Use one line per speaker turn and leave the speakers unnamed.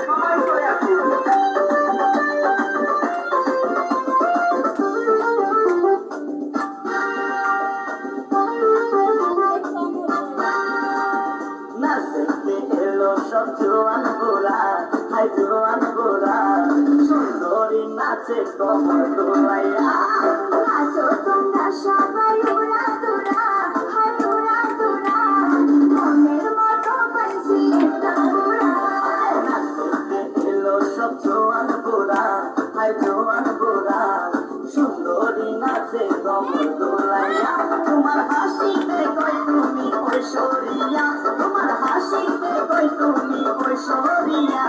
সবাই চলে আসো। নাচতে এলো সব জোয়ান গোরা, হাই জোয়ান গোরা, সুন্দরী নাচে কমর দোলাইয়া।
নাচো তোমরা সবাই উড়া দুরা, হাই উড়া দুরা, মনের মতো বাঁচি একটা উড়া।
নাচতে এলো সব জোয়ান গোরা, হাই জোয়ান গোরা, সুন্দরী নাচে কমর দোলাইয়া। তোমার হাসিতে কই তুমি ঐশ্বরিয়া, তোমার হাসিতে কই তুমি ঐশ্বরিয়া।